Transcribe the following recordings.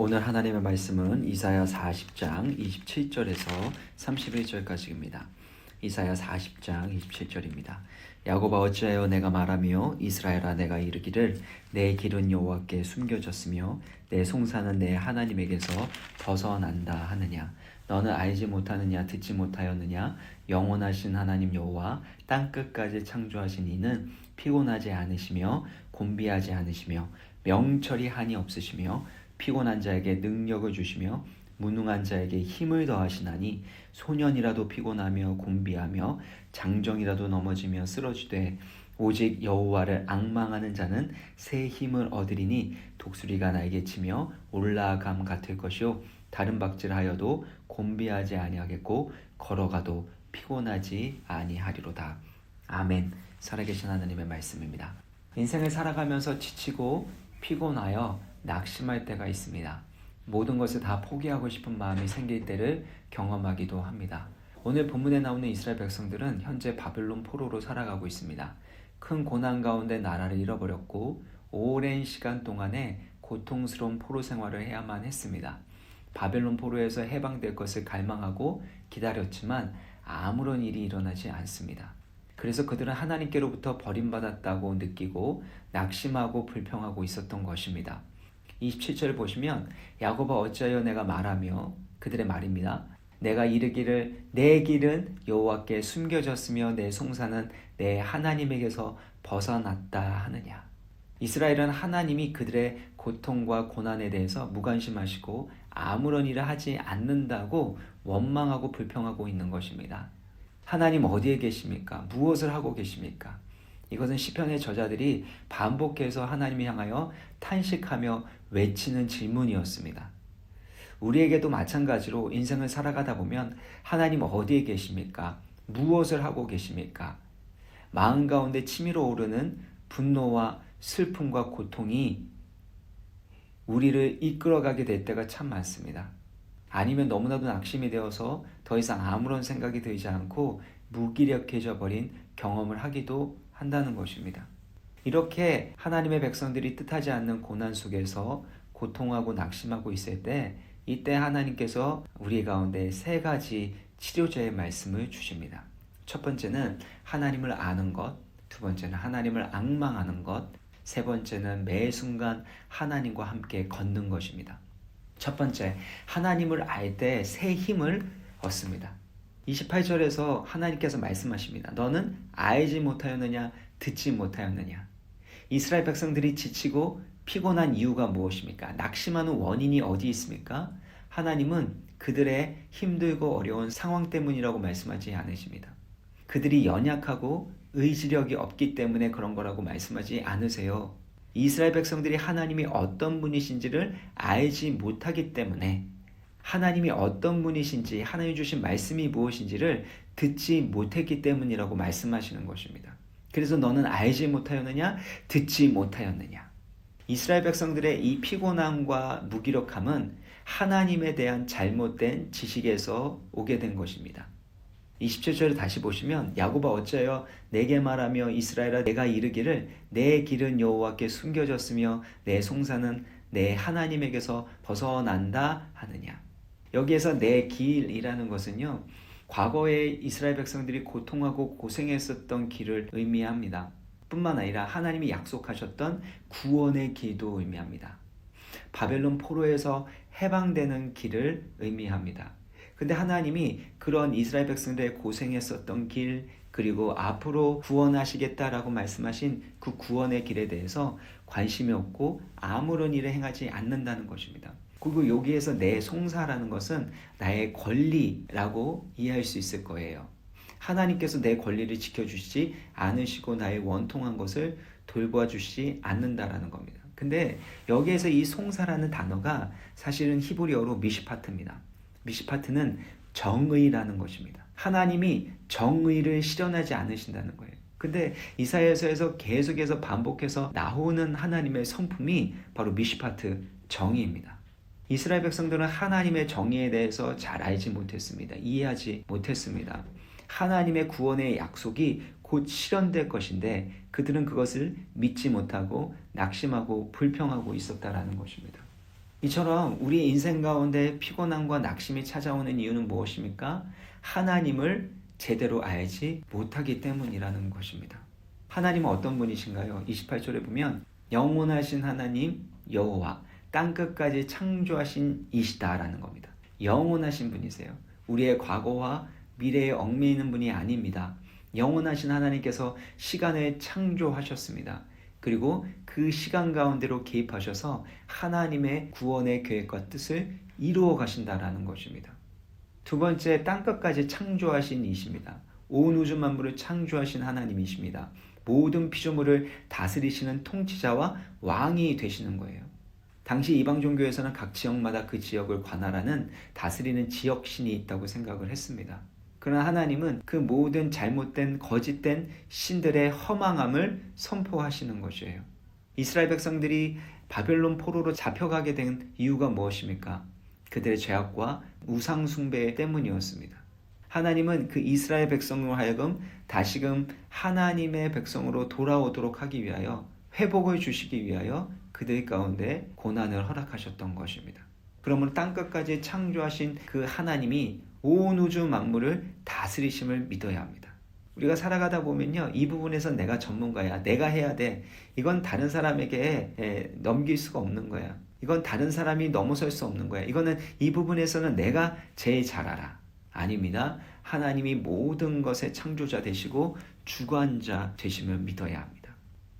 오늘 하나님의 말씀은 이사야 40장 27절에서 31절까지입니다. 이사야 40장 27절입니다. 야곱아 어찌하여 내가 말하며 이스라엘아 내가 이르기를 내 길은 여호와께 숨겨졌으며 내 송사는 내 하나님에게서 벗어난다 하느냐. 너는 알지 못하느냐 듣지 못하였느냐. 영원하신 하나님 여호와 땅끝까지 창조하신 이는 피곤하지 않으시며 곤비하지 않으시며 명철이 한이 없으시며 피곤한 자에게 능력을 주시며 무능한 자에게 힘을 더하시나니 소년이라도 피곤하며 곤비하며 장정이라도 넘어지며 쓰러지되 오직 여호와를 앙망하는 자는 새 힘을 얻으리니 독수리가 날개 치며 올라감 같을 것이요 다른 박질하여도 곤비하지 아니하겠고 걸어가도 피곤하지 아니하리로다. 아멘. 살아계신 하나님의 말씀입니다. 인생을 살아가면서 지치고 피곤하여 낙심할 때가 있습니다. 모든 것을 다 포기하고 싶은 마음이 생길 때를 경험하기도 합니다. 오늘 본문에 나오는 이스라엘 백성들은 현재 바벨론 포로로 살아가고 있습니다. 큰 고난 가운데 나라를 잃어버렸고 오랜 시간 동안에 고통스러운 포로 생활을 해야만 했습니다. 바벨론 포로에서 해방될 것을 갈망하고 기다렸지만 아무런 일이 일어나지 않습니다. 그래서 그들은 하나님께로부터 버림받았다고 느끼고 낙심하고 불평하고 있었던 것입니다. 27절 보시면 야곱아 어찌하여 내가 말하며 그들의 말입니다. 내가 이르기를 내 길은 여호와께 숨겨졌으며 내 송사는 내 하나님에게서 벗어났다 하느냐. 이스라엘은 하나님이 그들의 고통과 고난에 대해서 무관심하시고 아무런 일을 하지 않는다고 원망하고 불평하고 있는 것입니다. 하나님 어디에 계십니까? 무엇을 하고 계십니까? 이것은 시편의 저자들이 반복해서 하나님을 향하여 탄식하며 외치는 질문이었습니다. 우리에게도 마찬가지로 인생을 살아가다 보면 하나님 어디에 계십니까? 무엇을 하고 계십니까? 마음 가운데 치밀어 오르는 분노와 슬픔과 고통이 우리를 이끌어가게 될 때가 참 많습니다. 아니면 너무나도 낙심이 되어서 더 이상 아무런 생각이 들지 않고 무기력해져 버린 경험을 하기도 한다는 것입니다. 이렇게 하나님의 백성들이 뜻하지 않는 고난 속에서 고통하고 낙심하고 있을 때 이때 하나님께서 우리 가운데 세 가지 치료제의 말씀을 주십니다. 첫 번째는 하나님을 아는 것, 두 번째는 하나님을 앙망하는 것, 세 번째는 매 순간 하나님과 함께 걷는 것입니다. 첫 번째, 하나님을 알 때 새 힘을 얻습니다. 28절에서 하나님께서 말씀하십니다. 너는 알지 못하였느냐 듣지 못하였느냐. 이스라엘 백성들이 지치고 피곤한 이유가 무엇입니까? 낙심하는 원인이 어디 있습니까? 하나님은 그들의 힘들고 어려운 상황 때문이라고 말씀하지 않으십니다. 그들이 연약하고 의지력이 없기 때문에 그런 거라고 말씀하지 않으세요. 이스라엘 백성들이 하나님이 어떤 분이신지를 알지 못하기 때문에 하나님이 어떤 분이신지 하나님 주신 말씀이 무엇인지를 듣지 못했기 때문이라고 말씀하시는 것입니다. 그래서 너는 알지 못하였느냐 듣지 못하였느냐. 이스라엘 백성들의 이 피곤함과 무기력함은 하나님에 대한 잘못된 지식에서 오게 된 것입니다. 27절을 다시 보시면 야곱아 어찌하여 내게 말하며 이스라엘아 내가 이르기를 내 길은 여호와께 숨겨졌으며 내 송사는 내 하나님에게서 벗어난다 하느냐. 여기에서 내 길이라는 것은요 과거에 이스라엘 백성들이 고통하고 고생했었던 길을 의미합니다. 뿐만 아니라 하나님이 약속하셨던 구원의 길도 의미합니다. 바벨론 포로에서 해방되는 길을 의미합니다. 근데 하나님이 그런 이스라엘 백성들의 고생했었던 길 그리고 앞으로 구원하시겠다라고 말씀하신 그 구원의 길에 대해서 관심이 없고 아무런 일을 행하지 않는다는 것입니다. 그리고 여기에서 내 송사라는 것은 나의 권리라고 이해할 수 있을 거예요. 하나님께서 내 권리를 지켜주시지 않으시고 나의 원통한 것을 돌봐주시지 않는다라는 겁니다. 근데 여기에서 이 송사라는 단어가 사실은 히브리어로 미시파트입니다. 미시파트는 정의라는 것입니다. 하나님이 정의를 실현하지 않으신다는 거예요. 근데 이사야서에서 계속해서 반복해서 나오는 하나님의 성품이 바로 미시파트 정의입니다. 이스라엘 백성들은 하나님의 정의에 대해서 잘 알지 못했습니다. 이해하지 못했습니다. 하나님의 구원의 약속이 곧 실현될 것인데 그들은 그것을 믿지 못하고 낙심하고 불평하고 있었다라는 것입니다. 이처럼 우리 인생 가운데 피곤함과 낙심이 찾아오는 이유는 무엇입니까? 하나님을 제대로 알지 못하기 때문이라는 것입니다. 하나님은 어떤 분이신가요? 28절에 보면 영원하신 하나님 여호와 땅끝까지 창조하신 이시다라는 겁니다. 영원하신 분이세요. 우리의 과거와 미래에 얽매이는 분이 아닙니다. 영원하신 하나님께서 시간을 창조하셨습니다. 그리고 그 시간 가운데로 개입하셔서 하나님의 구원의 계획과 뜻을 이루어 가신다라는 것입니다. 두 번째, 땅끝까지 창조하신 이십니다. 온 우주 만물을 창조하신 하나님이십니다. 모든 피조물을 다스리시는 통치자와 왕이 되시는 거예요. 당시 이방 종교에서는 각 지역마다 그 지역을 관할하는 다스리는 지역신이 있다고 생각을 했습니다. 그러나 하나님은 그 모든 잘못된 거짓된 신들의 허망함을 선포하시는 것이에요. 이스라엘 백성들이 바벨론 포로로 잡혀가게 된 이유가 무엇입니까? 그들의 죄악과 우상 숭배 때문이었습니다. 하나님은 그 이스라엘 백성으로 하여금 다시금 하나님의 백성으로 돌아오도록 하기 위하여 회복을 주시기 위하여 그들 가운데 고난을 허락하셨던 것입니다. 그러므로 땅끝까지 창조하신 그 하나님이 온 우주 만물을 다스리심을 믿어야 합니다. 우리가 살아가다 보면요, 이 부분에서 내가 전문가야, 내가 해야 돼, 이건 다른 사람에게 넘길 수가 없는 거야. 이건 다른 사람이 넘어설 수 없는 거야. 이거는 이 부분에서는 내가 제일 잘 알아. 아닙니다. 하나님이 모든 것의 창조자 되시고 주관자 되심을 믿어야 합니다.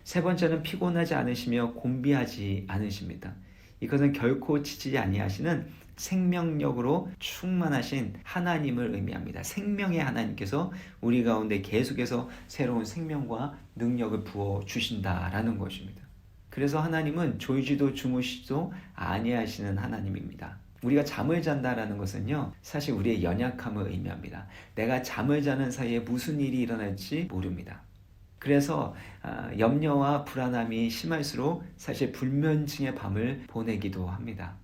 세 번째는 피곤하지 않으시며 곤비하지 않으십니다. 이것은 결코 지치지 아니하시는 생명력으로 충만하신 하나님을 의미합니다. 생명의 하나님께서 우리 가운데 계속해서 새로운 생명과 능력을 부어 주신다라는 것입니다. 그래서 하나님은 졸지도 주무시지도 아니하시는 하나님입니다. 우리가 잠을 잔다라는 것은요, 사실 우리의 연약함을 의미합니다. 내가 잠을 자는 사이에 무슨 일이 일어날지 모릅니다. 그래서 염려와 불안함이 심할수록 사실 불면증의 밤을 보내기도 합니다.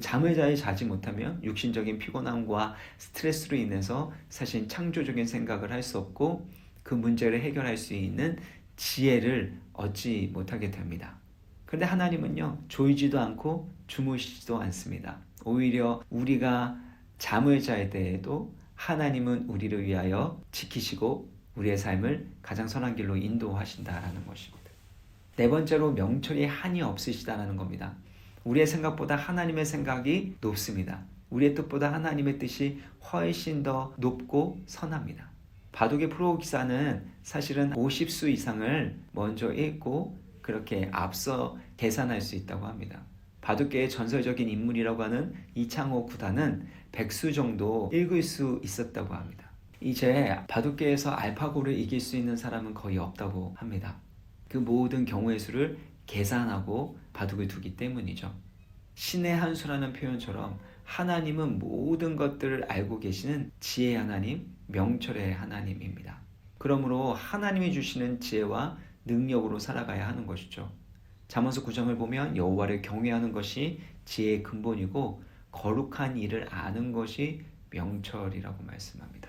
잠을 잘 자지 못하면 육신적인 피곤함과 스트레스로 인해서 사실 창조적인 생각을 할 수 없고 그 문제를 해결할 수 있는 지혜를 얻지 못하게 됩니다. 그런데 하나님은요, 졸지도 않고 주무시지도 않습니다. 오히려 우리가 잠을 잘 때에도 하나님은 우리를 위하여 지키시고 우리의 삶을 가장 선한 길로 인도하신다라는 것입니다. 네 번째로 명철이 한이 없으시다라는 겁니다. 우리의 생각보다 하나님의 생각이 높습니다. 우리의 뜻보다 하나님의 뜻이 훨씬 더 높고 선합니다. 바둑의 프로 기사는 사실은 50수 이상을 먼저 읽고 그렇게 앞서 계산할 수 있다고 합니다. 바둑계의 전설적인 인물이라고 하는 이창호 구단은 100수 정도 읽을 수 있었다고 합니다. 이제 바둑계에서 알파고를 이길 수 있는 사람은 거의 없다고 합니다. 그 모든 경우의 수를 계산하고 바둑을 두기 때문이죠. 신의 한 수라는 표현처럼 하나님은 모든 것들을 알고 계시는 지혜의 하나님, 명철의 하나님입니다. 그러므로 하나님이 주시는 지혜와 능력으로 살아가야 하는 것이죠. 잠언서 9장을 보면 여호와를 경외하는 것이 지혜의 근본이고 거룩한 일을 아는 것이 명철이라고 말씀합니다.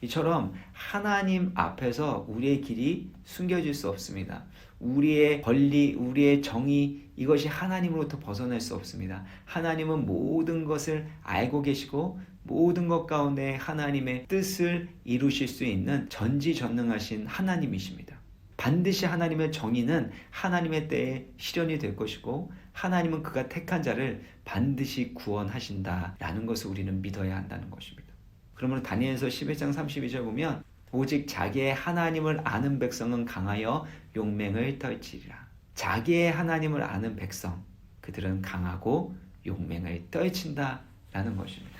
이처럼 하나님 앞에서 우리의 길이 숨겨질 수 없습니다. 우리의 권리, 우리의 정의, 이것이 하나님으로부터 벗어날 수 없습니다. 하나님은 모든 것을 알고 계시고 모든 것 가운데 하나님의 뜻을 이루실 수 있는 전지전능하신 하나님이십니다. 반드시 하나님의 정의는 하나님의 때에 실현이 될 것이고 하나님은 그가 택한 자를 반드시 구원하신다라는 것을 우리는 믿어야 한다는 것입니다. 그러므로 다니엘서 11장 32절 보면 오직 자기의 하나님을 아는 백성은 강하여 용맹을 떨치리라. 자기의 하나님을 아는 백성, 그들은 강하고 용맹을 떨친다라는 것입니다.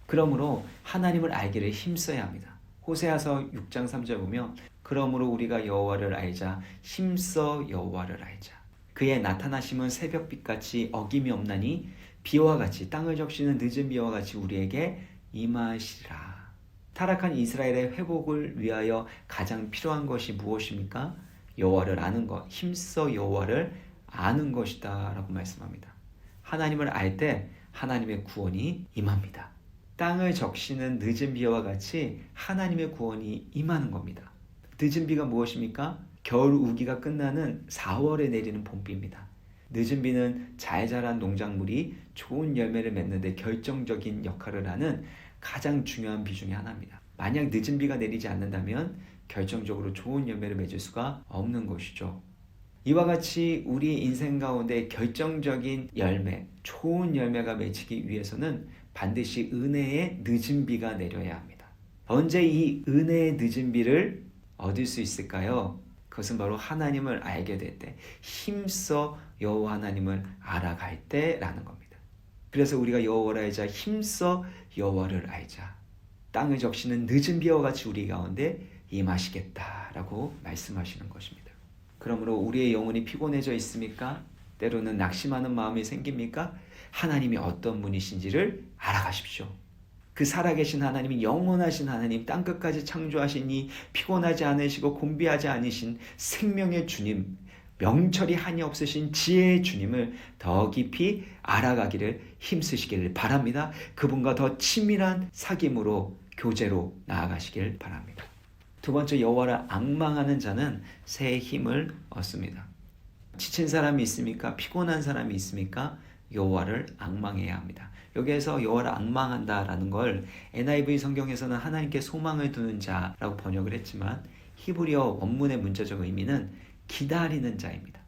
그러므로 하나님을 알기를 힘써야 합니다. 호세아서 6장 3절 보면 그러므로 우리가 여호와를 알자 힘써 여호와를 알자. 그의 나타나심은 새벽빛같이 어김이 없나니 비와 같이 땅을 적시는 늦은 비와 같이 우리에게 임하시라. 타락한 이스라엘의 회복을 위하여 가장 필요한 것이 무엇입니까? 여호와를 아는 것, 힘써 여호와를 아는 것이다 라고 말씀합니다. 하나님을 알 때 하나님의 구원이 임합니다. 땅을 적시는 늦은 비와 같이 하나님의 구원이 임하는 겁니다. 늦은 비가 무엇입니까? 겨울 우기가 끝나는 4월에 내리는 봄비입니다. 늦은 비는 잘 자란 농작물이 좋은 열매를 맺는데 결정적인 역할을 하는 가장 중요한 비 중에 하나입니다. 만약 늦은 비가 내리지 않는다면 결정적으로 좋은 열매를 맺을 수가 없는 것이죠. 이와 같이 우리 인생 가운데 결정적인 열매, 좋은 열매가 맺히기 위해서는 반드시 은혜의 늦은 비가 내려야 합니다. 언제 이 은혜의 늦은 비를 얻을 수 있을까요? 그것은 바로 하나님을 알게 될 때, 힘써 여호와 하나님을 알아갈 때라는 겁니다. 그래서 우리가 여호와를 알자, 힘써 여호와를 알자. 땅을 적시는 늦은 비와 같이 우리 가운데 임하시겠다라고 말씀하시는 것입니다. 그러므로 우리의 영혼이 피곤해져 있습니까? 때로는 낙심하는 마음이 생깁니까? 하나님이 어떤 분이신지를 알아가십시오. 그 살아계신 하나님이 영원하신 하나님, 땅끝까지 창조하시니 피곤하지 않으시고 곤비하지 않으신 생명의 주님, 명철이 한이 없으신 지혜의 주님을 더 깊이 알아가기를 힘쓰시기를 바랍니다. 그분과 더 친밀한 사귐으로, 교제로 나아가시길 바랍니다. 두 번째, 여호와를 앙망하는 자는 새 힘을 얻습니다. 지친 사람이 있습니까? 피곤한 사람이 있습니까? 여호와를 앙망해야 합니다. 여기에서 여호와를 앙망한다라는 걸 NIV 성경에서는 하나님께 소망을 두는 자라고 번역을 했지만 히브리어 원문의 문자적 의미는 기다리는 자입니다.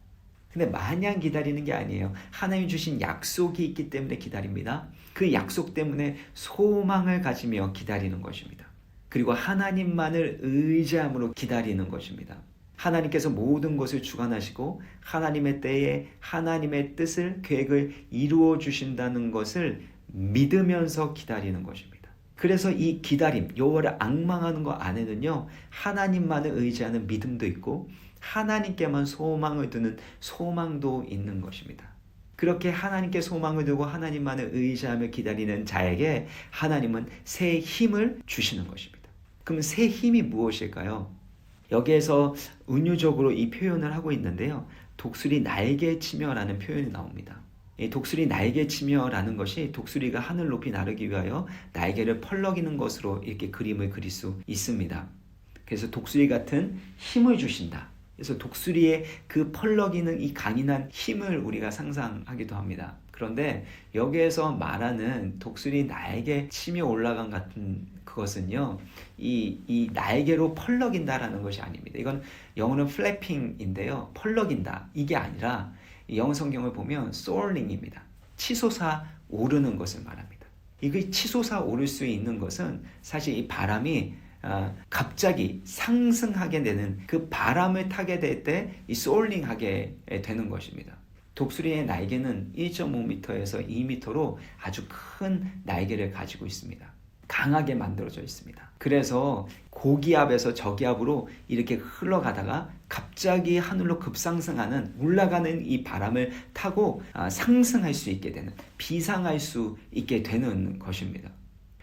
근데 마냥 기다리는 게 아니에요. 하나님 주신 약속이 있기 때문에 기다립니다. 그 약속 때문에 소망을 가지며 기다리는 것입니다. 그리고 하나님만을 의지함으로 기다리는 것입니다. 하나님께서 모든 것을 주관하시고 하나님의 때에 하나님의 뜻을, 계획을 이루어 주신다는 것을 믿으면서 기다리는 것입니다. 그래서 이 기다림, 여호와를 앙망하는 것 안에는요, 하나님만을 의지하는 믿음도 있고 하나님께만 소망을 두는 소망도 있는 것입니다. 그렇게 하나님께 소망을 두고 하나님만을 의지하며 기다리는 자에게 하나님은 새 힘을 주시는 것입니다. 그럼 새 힘이 무엇일까요? 여기에서 은유적으로 이 표현을 하고 있는데요. 독수리 날개치며라는 표현이 나옵니다. 이 독수리 날개치며라는 것이 독수리가 하늘 높이 나르기 위하여 날개를 펄럭이는 것으로 이렇게 그림을 그릴 수 있습니다. 그래서 독수리 같은 힘을 주신다. 그래서 독수리의 그 펄럭이는 이 강인한 힘을 우리가 상상하기도 합니다. 그런데 여기에서 말하는 독수리 날개 치며 올라간 같은 그것은요, 이 날개로 펄럭인다라는 것이 아닙니다. 이건 영어는 flapping인데요. 펄럭인다. 이게 아니라 영어 성경을 보면 soaring입니다. 치솟아 오르는 것을 말합니다. 이게 치솟아 오를 수 있는 것은 사실 이 바람이 갑자기 상승하게 되는 그 바람을 타게 될 때 이 소어링하게 되는 것입니다. 독수리의 날개는 1.5m에서 2m로 아주 큰 날개를 가지고 있습니다. 강하게 만들어져 있습니다. 그래서 고기압에서 저기압으로 이렇게 흘러가다가 갑자기 하늘로 급상승하는, 올라가는 이 바람을 타고 상승할 수 있게 되는, 비상할 수 있게 되는 것입니다.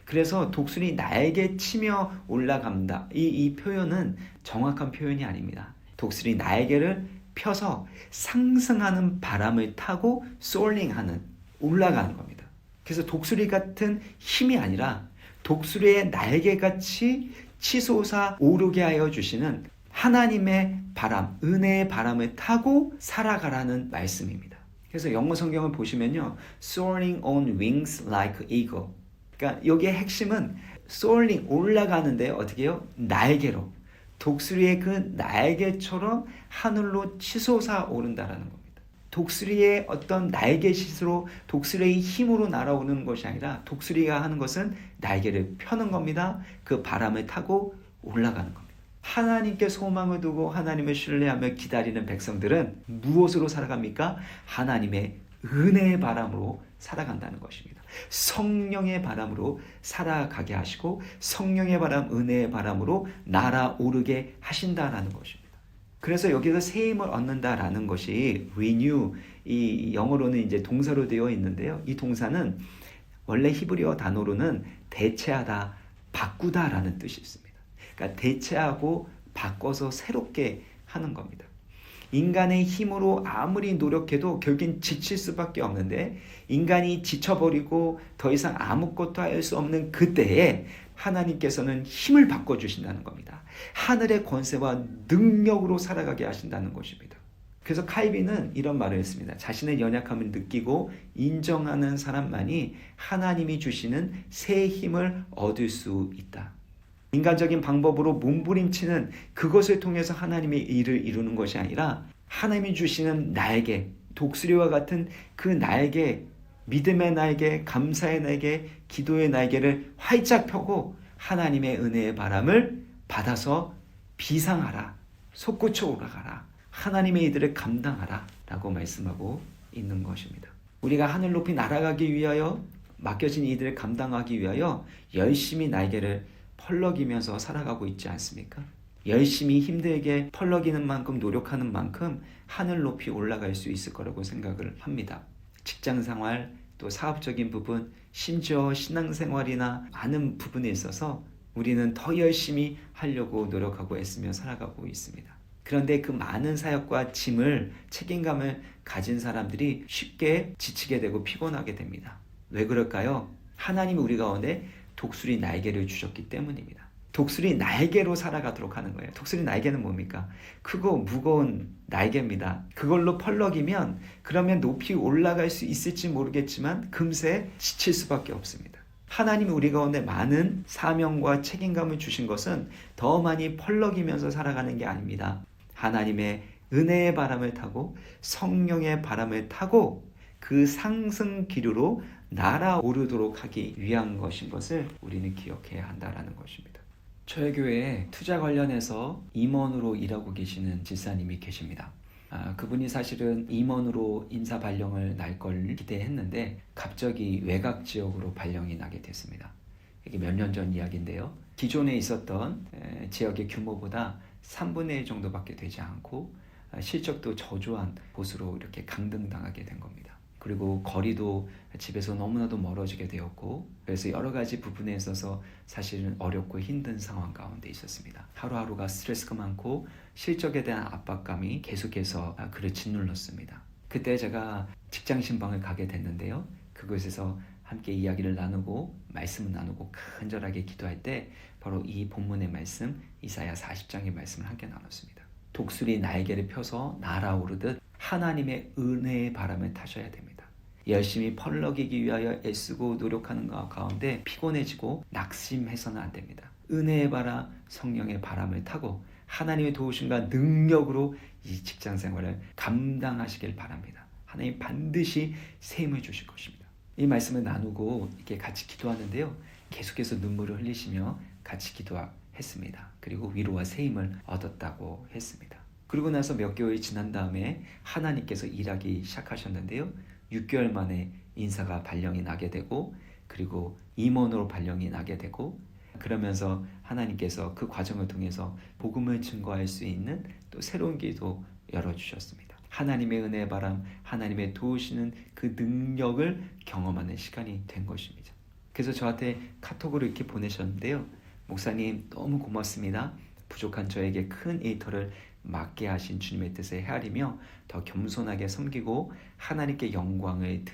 그래서 독수리 날개 치며 올라간다. 이 표현은 정확한 표현이 아닙니다. 독수리 날개를 펴서 상승하는 바람을 타고 소어링하는, 올라가는 겁니다. 그래서 독수리 같은 힘이 아니라 독수리의 날개같이 치솟아 오르게 하여 주시는 하나님의 바람, 은혜의 바람을 타고 살아가라는 말씀입니다. 그래서 영어 성경을 보시면요, soaring on wings like eagle. 그러니까 여기의 핵심은 soaring, 올라가는데 어떻게 해요? 날개로. 독수리의 그 날개처럼 하늘로 치솟아 오른다라는 겁니다. 독수리의 어떤 날개짓으로, 독수리의 힘으로 날아오는 것이 아니라 독수리가 하는 것은 날개를 펴는 겁니다. 그 바람을 타고 올라가는 겁니다. 하나님께 소망을 두고 하나님을 신뢰하며 기다리는 백성들은 무엇으로 살아갑니까? 하나님의 은혜의 바람으로 살아간다는 것입니다. 성령의 바람으로 살아가게 하시고 성령의 바람, 은혜의 바람으로 날아오르게 하신다라는 것입니다. 그래서 여기서 새 힘을 얻는다라는 것이 renew, 이 영어로는 이제 동사로 되어 있는데요. 이 동사는 원래 히브리어 단어로는 대체하다, 바꾸다라는 뜻이 있습니다. 그러니까 대체하고 바꿔서 새롭게 하는 겁니다. 인간의 힘으로 아무리 노력해도 결국엔 지칠 수밖에 없는데, 인간이 지쳐버리고 더 이상 아무것도 할 수 없는 그때에 하나님께서는 힘을 바꿔주신다는 겁니다. 하늘의 권세와 능력으로 살아가게 하신다는 것입니다. 그래서 칼빈은 이런 말을 했습니다. 자신의 연약함을 느끼고 인정하는 사람만이 하나님이 주시는 새 힘을 얻을 수 있다. 인간적인 방법으로 몸부림치는 그것을 통해서 하나님의 일을 이루는 것이 아니라 하나님이 주시는 날개, 독수리와 같은 그 날개, 믿음의 날개, 감사의 날개, 기도의 날개를 활짝 펴고 하나님의 은혜의 바람을 받아서 비상하라, 솟구쳐 올라가라, 하나님의 이들을 감당하라 라고 말씀하고 있는 것입니다. 우리가 하늘 높이 날아가기 위하여 맡겨진 이들을 감당하기 위하여 열심히 날개를 펄럭이면서 살아가고 있지 않습니까? 열심히 힘들게 펄럭이는 만큼 노력하는 만큼 하늘 높이 올라갈 수 있을 거라고 생각을 합니다. 직장생활, 또 사업적인 부분, 심지어 신앙생활이나 많은 부분에 있어서 우리는 더 열심히 하려고 노력하고 애쓰며 살아가고 있습니다. 그런데 그 많은 사역과 짐을, 책임감을 가진 사람들이 쉽게 지치게 되고 피곤하게 됩니다. 왜 그럴까요? 하나님이 우리 가운데 독수리 날개를 주셨기 때문입니다. 독수리 날개로 살아가도록 하는 거예요. 독수리 날개는 뭡니까? 크고 무거운 날개입니다. 그걸로 펄럭이면 그러면 높이 올라갈 수 있을지 모르겠지만 금세 지칠 수밖에 없습니다. 하나님이 우리 가운데 많은 사명과 책임감을 주신 것은 더 많이 펄럭이면서 살아가는 게 아닙니다. 하나님의 은혜의 바람을 타고 성령의 바람을 타고 그 상승 기류로 날아오르도록 하기 위한 것인 것을 우리는 기억해야 한다는 것입니다. 저희 교회에 투자 관련해서 임원으로 일하고 계시는 집사님이 계십니다. 그분이 사실은 임원으로 인사 발령을 날 걸 기대했는데 갑자기 외곽 지역으로 발령이 나게 됐습니다. 이게 몇 년 전 이야기인데요. 기존에 있었던 지역의 규모보다 3분의 1 정도밖에 되지 않고 실적도 저조한 곳으로 이렇게 강등당하게 된 겁니다. 그리고 거리도 집에서 너무나도 멀어지게 되었고, 그래서 여러 가지 부분에 있어서 사실은 어렵고 힘든 상황 가운데 있었습니다. 하루하루가 스트레스가 많고 실적에 대한 압박감이 계속해서 그를 짓눌렀습니다. 그때 제가 직장 신방을 가게 됐는데요. 그곳에서 함께 이야기를 나누고 말씀을 나누고 간절하게 기도할 때 바로 이 본문의 말씀, 이사야 40장의 말씀을 함께 나눴습니다. 독수리 날개를 펴서 날아오르듯 하나님의 은혜의 바람을 타셔야 됩니다. 열심히 펄럭이기 위하여 애쓰고 노력하는 가운데 피곤해지고 낙심해서는 안 됩니다. 은혜의 바람, 성령의 바람을 타고 하나님의 도우심과 능력으로 이 직장생활을 감당하시길 바랍니다. 하나님 반드시 새 힘을 주실 것입니다. 이 말씀을 나누고 이렇게 같이 기도하는데요. 계속해서 눈물을 흘리시며 같이 기도했습니다. 그리고 위로와 새 힘을 얻었다고 했습니다. 그리고 나서 몇 개월이 지난 다음에 하나님께서 일하기 시작하셨는데요. 6개월 만에 인사가 발령이 나게 되고, 그리고 임원으로 발령이 나게 되고, 그러면서 하나님께서 그 과정을 통해서 복음을 증거할 수 있는 또 새로운 길도 열어주셨습니다. 하나님의 은혜의 바람, 하나님의 도우시는 그 능력을 경험하는 시간이 된 것입니다. 그래서 저한테 카톡으로 이렇게 보내셨는데요. 목사님 너무 고맙습니다. 부족한 저에게 큰 일터를 맡게 하신 주님의 뜻에 헤아리며 더 겸손하게 섬기고 하나님께 영광을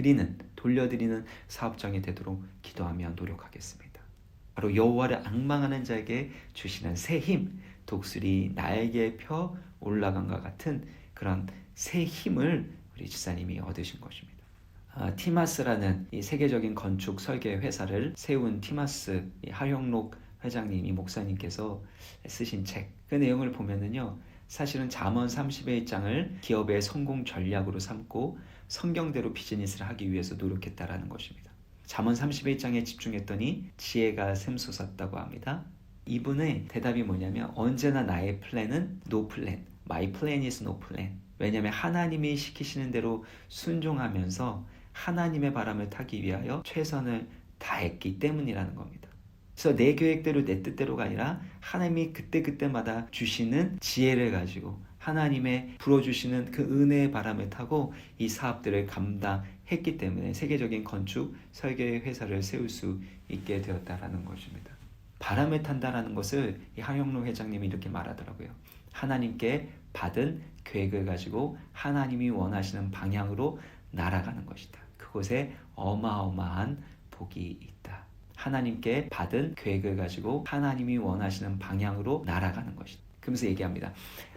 돌려드리는 사업장이 되도록 기도하며 노력하겠습니다. 바로 여호와를 앙망하는 자에게 주시는 새 힘, 독수리 날개 펴 올라간과 같은 그런 새 힘을 우리 집사님이 얻으신 것입니다. 티마스라는 이 세계적인 건축 설계 회사를 세운 티마스 하영록 회장님이 목사님께서 쓰신 책, 그 내용을 보면은요, 사실은 잠언 31장을 기업의 성공 전략으로 삼고 성경대로 비즈니스를 하기 위해서 노력했다라는 것입니다. 잠언 31장에 집중했더니 지혜가 샘솟았다고 합니다. 이분의 대답이 뭐냐면, 언제나 나의 플랜은 no plan, my plan is no plan. 왜냐하면 하나님이 시키시는 대로 순종하면서 하나님의 바람을 타기 위하여 최선을 다했기 때문이라는 겁니다. 그래서 내 계획대로 내 뜻대로가 아니라 하나님이 그때그때마다 주시는 지혜를 가지고 하나님의 불어주시는 그 은혜의 바람을 타고 이 사업들을 감당했기 때문에 세계적인 건축 설계 회사를 세울 수 있게 되었다라는 것입니다. 바람을 탄다라는 것을 이 하영록 회장님이 이렇게 말하더라고요. 하나님께 받은 계획을 가지고 하나님이 원하시는 방향으로 날아가는 것이다. 그곳에 어마어마한 복이 있다. 하나님께 받은 계획을 가지고 하나님이 원하시는 방향으로 날아가는 것이다. 그러면서 얘기합니다.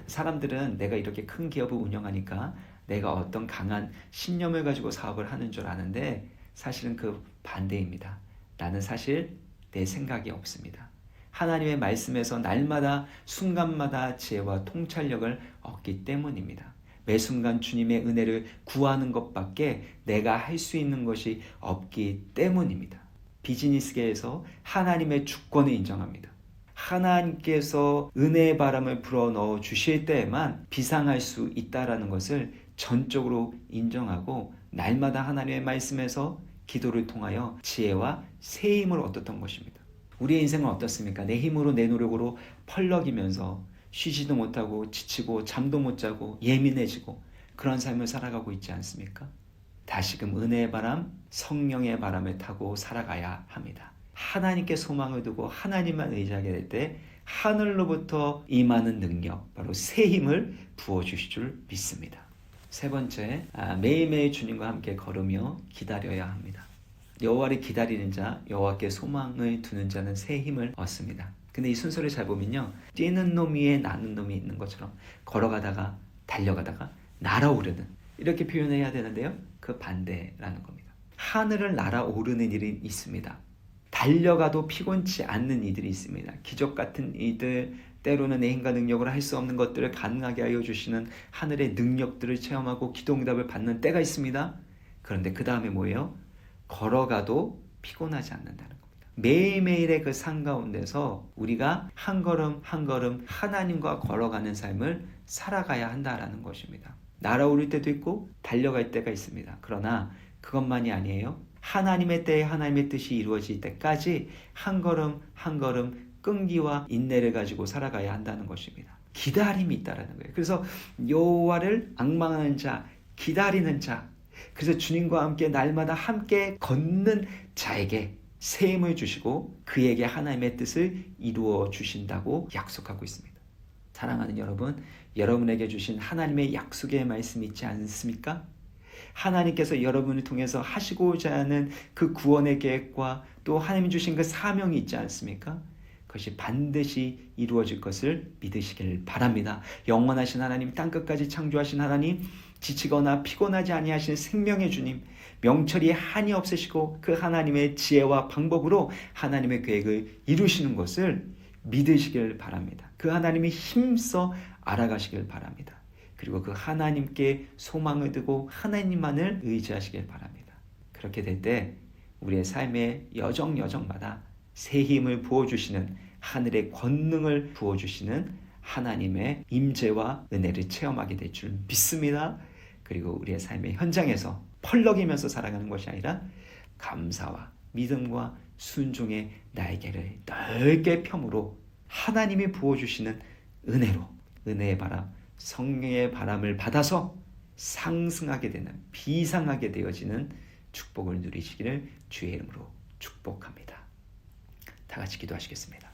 사람들은 내가 이렇게 큰 기업을 운영하니까 내가 어떤 강한 신념을 가지고 사업을 하는 줄 아는데 사실은 그 반대입니다. 나는 사실 내 생각이 없습니다. 하나님의 말씀에서 날마다 순간마다 지혜와 통찰력을 얻기 때문입니다. 매 순간 주님의 은혜를 구하는 것밖에 내가 할 수 있는 것이 없기 때문입니다. 비즈니스계에서 하나님의 주권을 인정합니다. 하나님께서 은혜의 바람을 불어넣어 주실 때에만 비상할 수 있다는 것을 전적으로 인정하고 날마다 하나님의 말씀에서 기도를 통하여 지혜와 새 힘을 얻었던 것입니다. 우리의 인생은 어떻습니까? 내 힘으로 내 노력으로 펄럭이면서 쉬지도 못하고 지치고 잠도 못 자고 예민해지고 그런 삶을 살아가고 있지 않습니까? 다시금 은혜의 바람, 성령의 바람을 타고 살아가야 합니다. 하나님께 소망을 두고 하나님만 의지하게 될 때 하늘로부터 임하는 능력, 바로 새 힘을 부어주실 줄 믿습니다. 세 번째, 매일매일 주님과 함께 걸으며 기다려야 합니다. 여호와를 기다리는 자, 여호와께 소망을 두는 자는 새 힘을 얻습니다. 근데 이 순서를 잘 보면요, 뛰는 놈 위에 나는 놈이 있는 것처럼 걸어가다가 달려가다가 날아오르는, 이렇게 표현해야 되는데요, 그 반대라는 겁니다. 하늘을 날아오르는 일이 있습니다. 달려가도 피곤치 않는 이들이 있습니다. 기적 같은 이들, 때로는 내 힘과 능력으로 할 수 없는 것들을 가능하게 하여 주시는 하늘의 능력들을 체험하고 기도응답을 받는 때가 있습니다. 그런데 그 다음에 뭐예요? 걸어가도 피곤하지 않는다는 겁니다. 매일매일의 그 삶 가운데서 우리가 한 걸음 한 걸음 하나님과 걸어가는 삶을 살아가야 한다라는 것입니다. 날아오를 때도 있고 달려갈 때가 있습니다. 그러나 그것만이 아니에요. 하나님의 때에 하나님의 뜻이 이루어질 때까지 한 걸음 한 걸음 끈기와 인내를 가지고 살아가야 한다는 것입니다. 기다림이 있다라는 거예요. 그래서 여호와를 앙망하는 자, 기다리는 자, 그래서 주님과 함께 날마다 함께 걷는 자에게 새 힘을 주시고 그에게 하나님의 뜻을 이루어 주신다고 약속하고 있습니다. 사랑하는 여러분, 여러분에게 주신 하나님의 약속의 말씀 있지 않습니까? 하나님께서 여러분을 통해서 하시고자 하는 그 구원의 계획과 또 하나님이 주신 그 사명이 있지 않습니까? 그것이 반드시 이루어질 것을 믿으시길 바랍니다. 영원하신 하나님, 땅끝까지 창조하신 하나님, 지치거나 피곤하지 아니하신 생명의 주님, 명철이 한이 없으시고 그 하나님의 지혜와 방법으로 하나님의 계획을 이루시는 것을 믿으시길 바랍니다. 그 하나님이 힘써 알아가시길 바랍니다. 그리고 그 하나님께 소망을 두고 하나님만을 의지하시길 바랍니다. 그렇게 될 때 우리의 삶의 여정마다 새 힘을 부어주시는, 하늘의 권능을 부어주시는 하나님의 임재와 은혜를 체험하게 될 줄 믿습니다. 그리고 우리의 삶의 현장에서 펄럭이면서 살아가는 것이 아니라 감사와 믿음과 순종의 날개를 넓게 펴므로 하나님이 부어주시는 은혜로, 은혜의 바람, 성령의 바람을 받아서 상승하게 되는, 비상하게 되어지는 축복을 누리시기를 주의 이름으로 축복합니다. 다 같이 기도하시겠습니다.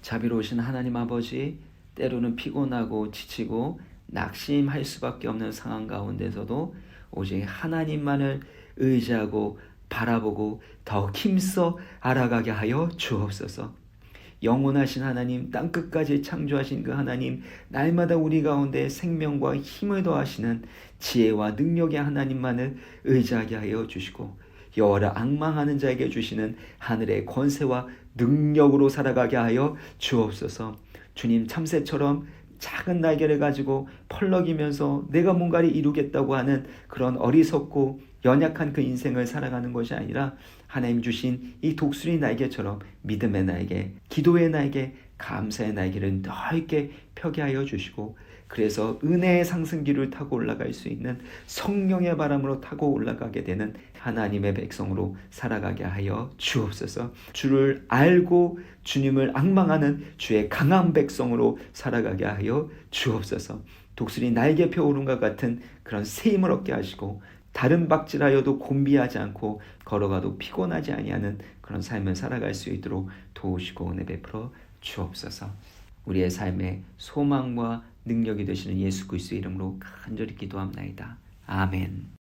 자비로우신 하나님 아버지, 때로는 피곤하고 지치고 낙심할 수밖에 없는 상황 가운데서도 오직 하나님만을 의지하고 바라보고 더욱 힘써 알아가게 하여 주옵소서. 영원하신 하나님, 땅끝까지 창조하신 그 하나님, 날마다 우리 가운데 생명과 힘을 더하시는 지혜와 능력의 하나님만을 의지하게 하여 주시고 여호와를 앙망하는 자에게 주시는 하늘의 권세와 능력으로 살아가게 하여 주옵소서. 주님, 참새처럼 작은 날개를 가지고 펄럭이면서 내가 뭔가를 이루겠다고 하는 그런 어리석고 연약한 그 인생을 살아가는 것이 아니라 하나님 주신 이 독수리 날개처럼 믿음의 날개, 기도의 날개, 감사의 날개를 넓게 펴게 하여 주시고, 그래서 은혜의 상승기를 타고 올라갈 수 있는 성령의 바람으로 타고 올라가게 되는 하나님의 백성으로 살아가게 하여 주옵소서. 주를 알고 주님을 앙망하는 주의 강한 백성으로 살아가게 하여 주옵소서. 독수리 날개 펴오름과 같은 그런 새 힘을 얻게 하시고 다른 박질하여도 곤비하지 않고 걸어가도 피곤하지 아니하는 그런 삶을 살아갈 수 있도록 도우시고 은혜 베풀어 주옵소서. 우리의 삶의 소망과 능력이 되시는 예수 그리스도의 이름으로 간절히 기도합나이다. 아멘.